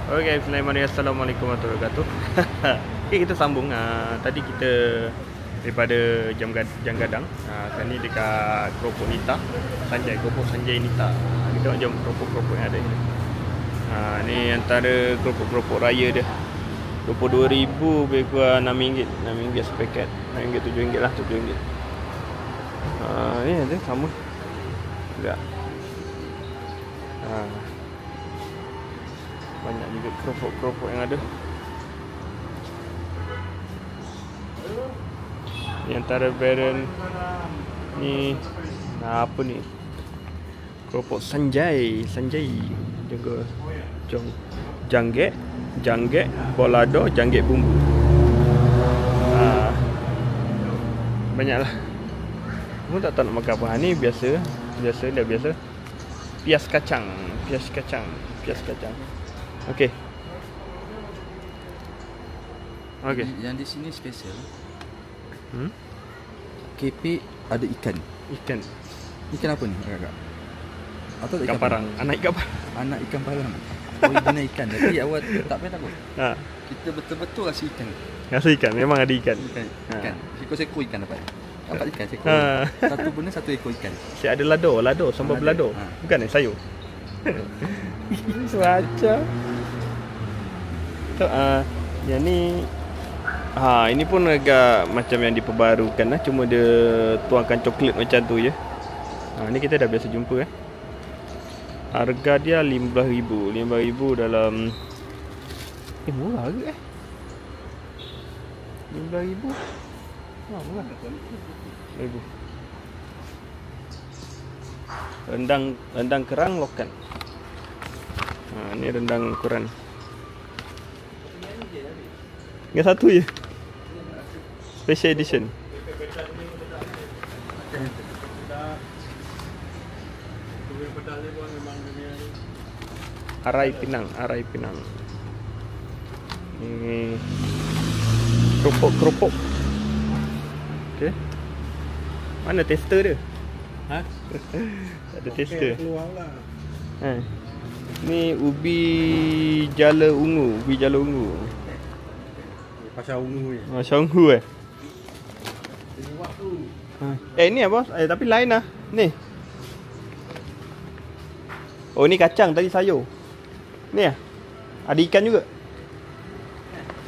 Okay, Assalamualaikum warahmatullahi wabarakatuh. Okay, kita sambung. Tadi kita daripada Jam Gadang. Sekarang ni dekat Keropok Nita Sanjay, Keropok Sanjay Nita. Kita tengok jom keropok-keropok yang ada ni. Ni antara keropok-keropok raya dia. RM22,000 lebih kurang RM6. RM6 sepaket. RM6, RM7 lah, RM7. Ni ada sama. Enggak. Banyak juga keropok-keropok yang ada. Ni antara brand ni. Apa ni? Keropok Sanjay. Juga Jangget, bolado, jangget bumbu. Banyaklah. Aku tak tahu nak makan apa. Ni biasa. Pias kacang. Okey. Yang di sini special. Kepek ada ikan. Ikan apa ni kakak? Atau Ikan parang. Anak ikan parang. Anak ikan parang. Original ikan. Tapi awak tak payah takut. Kita betul-betul rasa ikan. Rasa ikan. Memang ada ikan. Ikan. Sekor-sekor ikan dapat. Dapat ikan sekor. Satu benda satu ekor ikan. Si ada lado, sambal belado. Bukan sayur. Baca. So, yang ni ini pun agak macam yang diperbarukan lah. Cuma dia tuangkan coklat macam tu je. Ni kita dah biasa jumpa Harga dia RM15,000. RM15,000 dalam murah ke RM15,000. Murah. RM15,000. Rendang kerang lokan. Ni rendang ukuran. Tinggal satu je. Special edition. Arai Pinang. Ini keropok. Okey. Mana tester dia? Tak ada tester. Ni ubi jala ungu. Pasal ungu ni. Pasal ungu ni apa? Tapi lain lah. Ni. Oh, ni kacang tadi sayur. Ni ada ikan juga.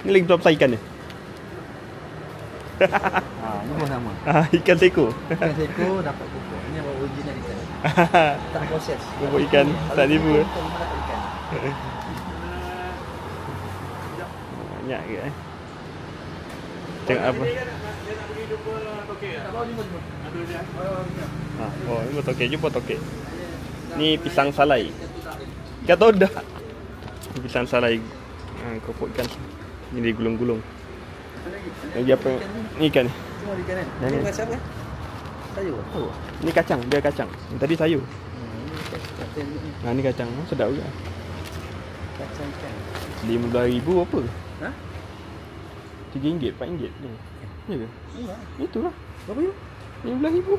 Ni lagi besar ikan dia. Ni pun sama. Ikan seko. Ikan seko dapat pokok. Ini apa original ikan. Tak proses. Pokok ikan tak tipu. Banyak ke Tengok apa. Ni buat tokek. Jumpa tokek. Ni pisang salai. Kata dah. Pisang salai. Keropok ikan. Ni dia gulung-gulung. Lagi apa? Ni ikan ni. Ni macam apa? Sayur. Ni kacang, dia kacang. Tadi sayur. Ni kacang. Sedap juga. Kacang ikan. RM15,000 apa? RM3, RM4 ni. Ya ke? Itulah. Berapa you? RM15,000.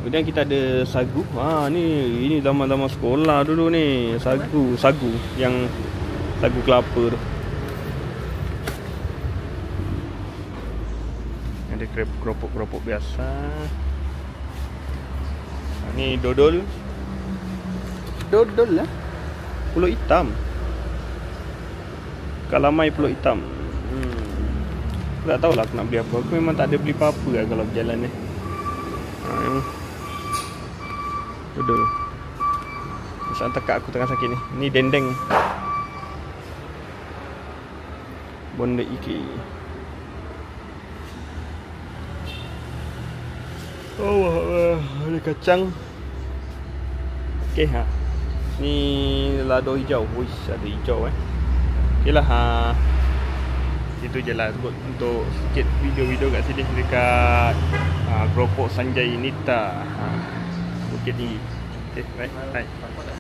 Kemudian kita ada sagu. Ini zaman-zaman sekolah dulu ni. Sagu yang sagu kelapa tu. Ada keropok biasa. Ni dodol lah. Pulut hitam. Kalamai pulut hitam. Tak tahulah aku nak beli apa. Aku memang tak ada beli apa-apa lah kalau berjalan ni. Dodol. Misal tekak aku tengah sakit ni. Ni dendeng. Bonda iki. Ada kacang. Okey Ni lado hijau. Wish, ada hijau Okey lah itu je lah untuk sikit video-video kat sini dekat Keropok Sanjay Nita Bukit Tinggi. Okay, bye.